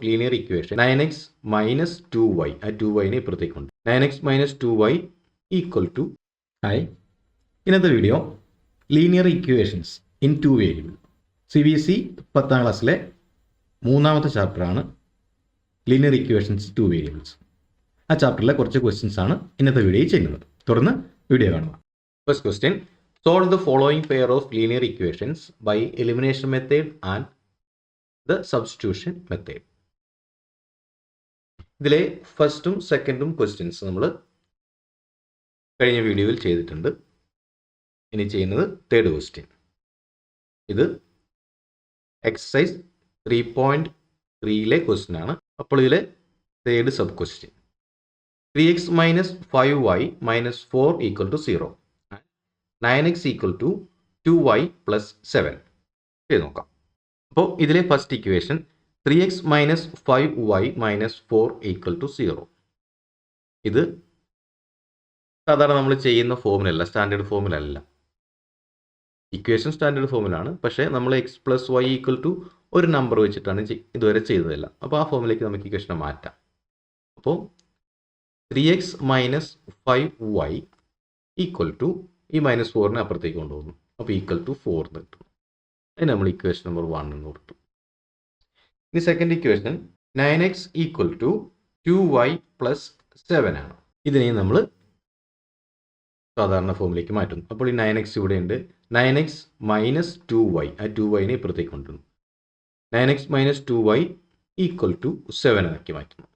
Linear equation 9x minus 2y ആ 2yനെ ഇപ്പുറത്തേക്കുണ്ട് 9x minus 2y equal to hi ഇന്നത്തെ video linear equations in 2 variable CBSE 10ാം ക്ലാസ്സിലെ മൂന്നാമത്തെ ചാപ്റ്ററാണ് ലീനിയർ ഇക്വേഷൻസ് 2 വേരിയബിൾസ്. ആ ചാപ്റ്ററിലെ കുറച്ച് ക്വസ്റ്റ്യൻസ് ആണ് ഇന്നത്തെ വീഡിയോയിൽ ചെയ്യുന്നത്. തുടർന്ന് വീഡിയോ കാണുക. First question, solve the following pair of linear equations by elimination method and the substitution method. ഇതിലെ ഫസ്റ്റും സെക്കൻഡും ക്വസ്റ്റ്യൻസ് നമ്മൾ കഴിഞ്ഞ വീഡിയോയിൽ ചെയ്തിട്ടുണ്ട്. ഇനി ചെയ്യുന്നത് തേർഡ് ക്വസ്റ്റ്യൻ. ഇത് എക്സസൈസ് 3.3ലെ ക്വസ്റ്റ്യൻ ആണ്. അപ്പോൾ ഇതിലെ third sub question, 3x minus 5y minus 4 equal to 0 and 9x equal to 2y plus 7 ചെയ്ത് നോക്കാം. അപ്പോൾ ഇതിലെ first equation 3x minus 5y minus 4 equal to 0. ഇത് സാധാരണ നമ്മൾ ചെയ്യുന്ന ഫോമിലല്ല, സ്റ്റാൻഡേർഡ് ഫോമിലല്ല. ഇക്വേഷൻ സ്റ്റാൻഡേർഡ് ഫോമിലാണ്, പക്ഷേ നമ്മൾ x plus y equal to ഒരു നമ്പർ വെച്ചിട്ടാണ് ഇതുവരെ ചെയ്തതല്ല. അപ്പോൾ ആ ഫോമിലേക്ക് നമുക്ക് ഇക്വേഷനെ മാറ്റാം. അപ്പോൾ 3x minus 5y equal to ഈ മൈനസ് 4നെ അപ്പുറത്തേക്ക് കൊണ്ടുപോകുന്നു. അപ്പോൾ ഈക്വൽ ടു 4 എന്ന് കിട്ടും. അതിന് നമ്മൾ ഇക്വേഷൻ നമ്പർ 1 എന്ന് കൊടുത്തു. ഇനി second equation 9x equal to 2y plus 7 ആണ്. ഇതിനെ നമ്മൾ സാധാരണ ഫോമിലേക്ക് മാറ്റുന്നു. അപ്പോൾ ഈ 9x ഇവിടെ ഉണ്ട്. 9x മൈനസ് 2y ആ 2yനെ ഇപ്പുറത്തേക്ക് കൊണ്ടുവരുന്നു. 9x minus 2y equal to 7 ആക്കി മാറ്റുന്നു.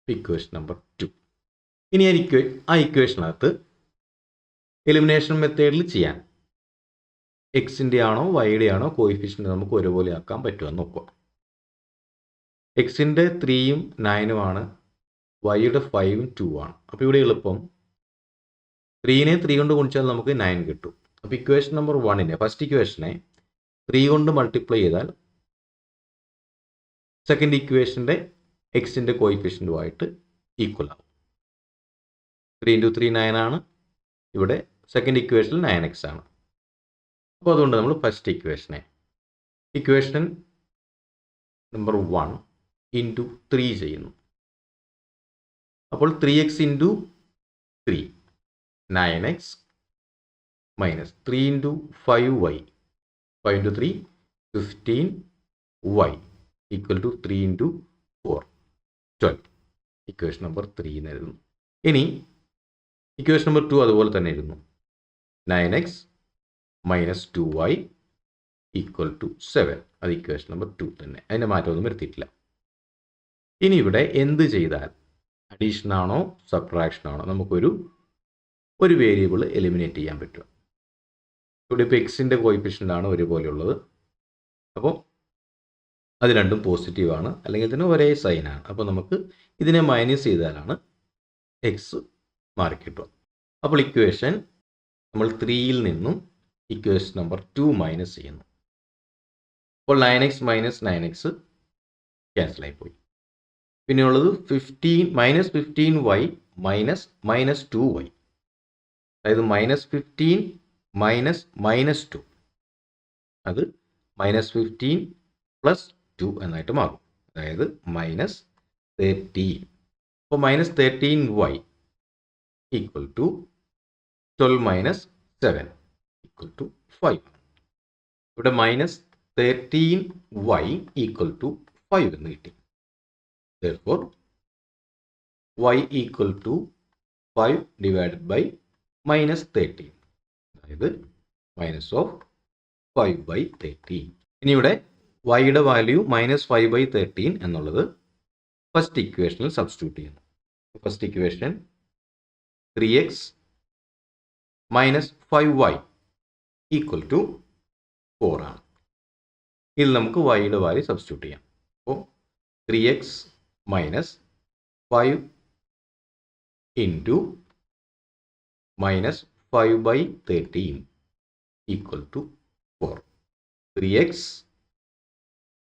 Equation number 2. ഇനി ആ ഇക്വേഷനകത്ത് എലിമിനേഷൻ മെത്തേഡിൽ ചെയ്യാൻ എക്സിൻ്റെ ആണോ വൈയുടെ ആണോ കോയിഫിഷ്യൻ്റ് നമുക്ക് ഒരുപോലെ ആക്കാൻ പറ്റുമെന്ന് നോക്കുക. എക്സിൻ്റെ 3യും 9ഉം ആണ്, വൈയുടെ 5ഉം 2 ആണ്. അപ്പോൾ ഇവിടെ എളുപ്പം 3നെ 3 കൊണ്ട് ഗുണിച്ചാൽ നമുക്ക് 9 കിട്ടും. അപ്പോൾ ഇക്വേഷൻ നമ്പർ 1നെ ഫസ്റ്റ് ഇക്വേഷനെ 3 കൊണ്ട് മൾട്ടിപ്ലൈ ചെയ്താൽ സെക്കൻഡ് ഇക്വേഷൻ്റെ എക്സിൻ്റെ കോയിഫിഷ്യൻ്റുമായിട്ട് ഈക്വൽ ആവും. 3 × 3 9 ആണ്. ഇവിടെ സെക്കൻഡ് ഇക്വേഷനിൽ 9x ആണ്. അപ്പോൾ അതുകൊണ്ട് നമ്മൾ ഫസ്റ്റ് ഇക്വേഷൻ നമ്പർ 1 ഇൻറ്റു 3 ചെയ്യുന്നു. അപ്പോൾ 3x into 3 9x minus 3 into 5y 5 into 3 15y equal to 3 into 4 12. Equation number 3 എന്ന് എഴുതുന്നു. ഇനി ഇക്വേഷൻ നമ്പർ 2 അതുപോലെ തന്നെ എഴുതുന്നു. 9x minus 2y equal to 7. അത് ഇക്വേഷൻ നമ്പർ 2 തന്നെ, അതിൻ്റെ മാറ്റമൊന്നും വരുത്തിയിട്ടില്ല. ഇനി ഇവിടെ എന്ത് ചെയ്താൽ അഡീഷൻ ആണോ സബ്ട്രാക്ഷൻ ആണോ നമുക്കൊരു വേരിയബിൾ എലിമിനേറ്റ് ചെയ്യാൻ പറ്റും. ഇവിടെ ഇപ്പോൾ എക്സിൻ്റെ കോയിഫിഷ്യൻ്റ് ആണ് ഒരുപോലെയുള്ളത്. അപ്പോൾ അത് രണ്ടും പോസിറ്റീവാണ്, അല്ലെങ്കിൽ തന്നെ ഒരേ സൈനാണ്. അപ്പോൾ നമുക്ക് ഇതിനെ മൈനസ് ചെയ്താലാണ് എക്സ് മാറിക്കിട്ടുക. അപ്പോൾ ഇക്വേഷൻ നമ്മൾ 3യിൽ നിന്നും ഇക്വേഷൻ നമ്പർ 2 മൈനസ് ചെയ്യുന്നു. അപ്പോൾ 9x മൈനസ് 9x ക്യാൻസൽ ആയിപ്പോയി. പിന്നെയുള്ളത് 15 മൈനസ് 15y മൈനസ് 2y, അതായത് മൈനസ് 15 മൈനസ് 2 അത് മൈനസ് 15 പ്ലസ് 2 എന്നായിട്ട് മാറും, അതായത് മൈനസ് 13. അപ്പോൾ minus 13y equal to 12 minus 7 equal to 5. ഇവിടെ മൈനസ് 13y ഈക്വൽ ടു 5 എന്ന് കിട്ടി. Therefore, y equal to 5 divided by minus 13. അതായത് മൈനസ് ഓഫ് 5/13. ഇനി ഇവിടെ വൈയുടെ വാല്യൂ മൈനസ് 5/13 എന്നുള്ളത് ഫസ്റ്റ് ഇക്വേഷനിൽ സബ്സ്റ്റിറ്റ്യൂട്ട് ചെയ്യുന്നു. First equation 3x minus 5y equal to 4 ആണ്. ഇതിൽ നമുക്ക് വൈയുടെ വാല്യൂ സബ്സ്റ്റിറ്റ്യൂട്ട് ചെയ്യാം. അപ്പോൾ 3x minus 5 into minus 5/13 equal to 4. 3x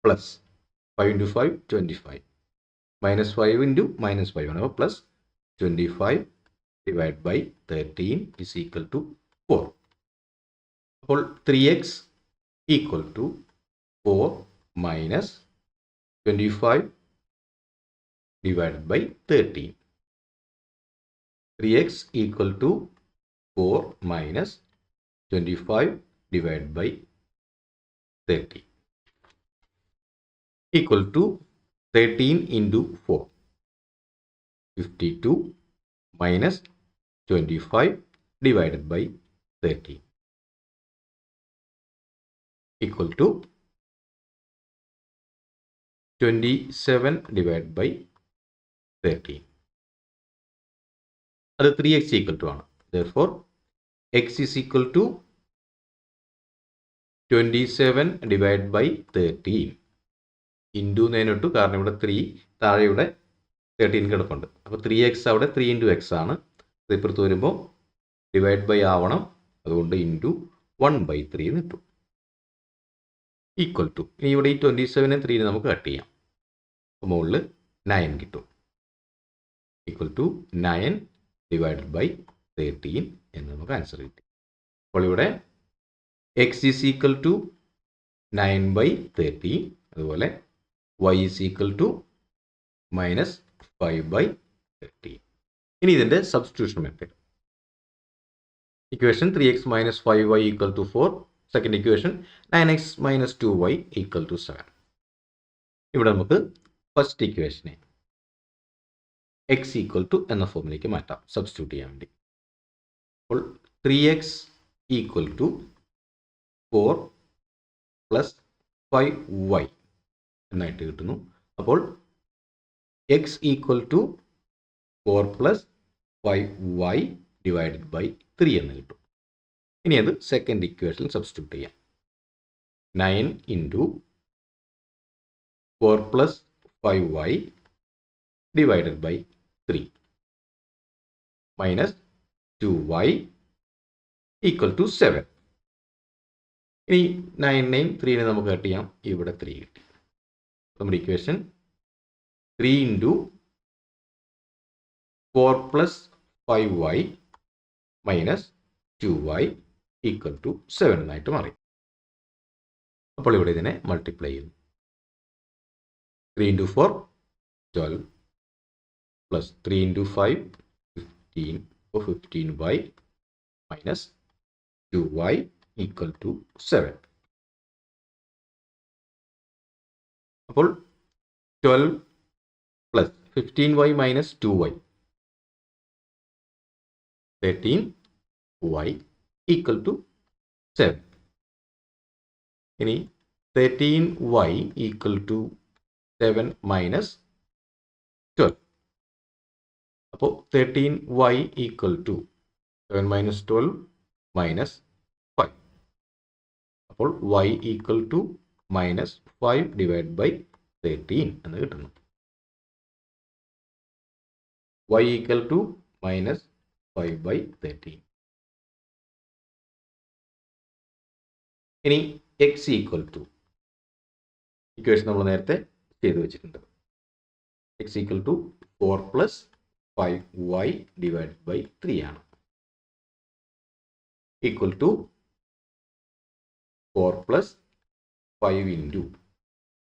plus 5 into 5 25 minus 5 into minus 5 ആണ്. plus 25 divided by 13 is equal to 4. അപ്പോൾ 3x equal to 4 minus 25 divided by 13. 3x equal to 4 minus 25 divided by 30 equal to 13 into 4. 52 minus 25 divided by 30 equal to 27 divided by 13. അത് 3x equal to ആണ്. Therefore, x is equal to 27 divided by 13 into നേരിട്ടു, കാരണം ഇവിടെ 3 താഴെ ഇവിടെ 13 കിടപ്പുണ്ട്. അപ്പോൾ 3x അവിടെ 3 ഇൻറ്റു എക്സ് ആണ്. ഇപ്പുറത്ത് വരുമ്പോൾ ഡിവൈഡ് ബൈ ആവണം, അതുകൊണ്ട് ഇൻറ്റു 1/3 എന്ന് കിട്ടും. ഈക്വൽ ടു, ഇനി ഇവിടെ ഈ 27 3 നമുക്ക് കട്ട് ചെയ്യാം. അപ്പോൾ മുകളിൽ 9 കിട്ടും. ഈക്വൽ ടു 9 ഡിവൈഡഡ് ബൈ 13 എന്ന് നമുക്ക് ആൻസർ കിട്ടി. അപ്പോൾ ഇവിടെ എക്സ് ഈസ് ഈക്വൽ ടു 9/13, അതുപോലെ y ഈസ് ഈക്വൽ ടു -5/13. ഇനി ഇതിൻ്റെ substitution method. Equation 3x - 5y = 4. Second equation 9x - 2y = 7. ഇവിടെ നമുക്ക് ഫസ്റ്റ് ഇക്വേഷനെ x = എന്ന ഫോമിലേക്ക് മാറ്റാം, സബ്സ്റ്റിറ്റ്യൂട്ട് ചെയ്യാൻ വേണ്ടി. അപ്പോൾ 3x = 4 + 5y എന്നായിട്ട് കിട്ടുന്നു. അപ്പോൾ x = 4 + 5y ഡിവൈഡഡ് ബൈ 3 എന്ന് കിട്ടും. ഇനി അത് സെക്കൻഡ് ഇക്വേഷനിൽ സബ്സ്റ്റിറ്റ്യൂട്ട് ചെയ്യാം. 9 × 4 + 5y divided by 3 minus 2y = 7. ഇനി 9നെയും 3നെ നമുക്ക് കട്ട് ചെയ്യാം. ഇവിടെ 3 കിട്ടി. നമ്മുടെ ഇക്വേഷൻ 3 × 4 + 5y മൈനസ് 2y = 7 എന്നായിട്ട് മാറി. അപ്പോൾ ഇവിടെ ഇതിനെ മൾട്ടിപ്ലൈ ചെയ്യുന്നു. 3 × 4 12 പ്ലസ് 3 × 5 15, 15y മൈനസ് 2y = 7. അപ്പോൾ 12 plus 15y minus 2y 13y = 7. ഇനി 13y = 7 മൈനസ് 12. അപ്പോൾ 13y = 7 മൈനസ് 12 മൈനസ് 5. അപ്പോൾ y = -5 ഡിവൈഡ് ബൈ 13 എന്ന് കിട്ടുന്നു. y = -5/13. ഇനി x = ഇക്വേഷൻ നമ്മൾ നേരത്തെ ചെയ്തു വെച്ചിട്ടുണ്ട്. x = 4 + 5y ഡിവൈഡ് ബൈ 3 ആണ്. Equal to 4 + 5 ×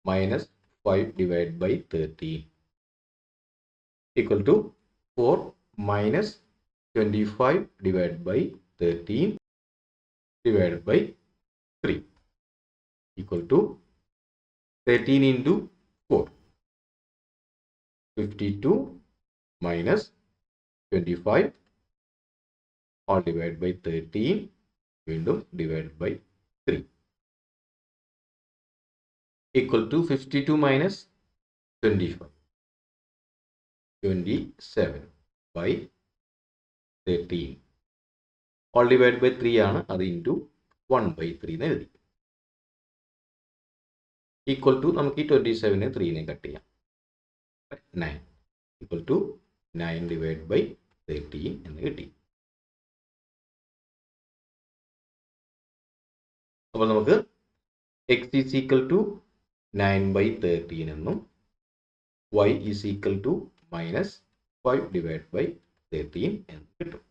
-5 divide by 13 equal to 4 minus 25 divided by 13 divided by 3 equal to 13 into 4 52 minus 25 all divided by 13 വീണ്ടും divided by 3 equal to 52 minus 25 27/13 all divided by 3 ആണ്, അത് into 1/3 എന്ന് എഴുതി. Equal to നമുക്ക് ഈ 27നെ 3നെ cut ചെയ്യാം. 9 equal to 9 divided by 13 എന്ന് കിട്ടി. അപ്പോൾ നമുക്ക് x is equal to 9/13 എന്നും y is equal to -5 divided by 13 എന്ന് കിട്ടും.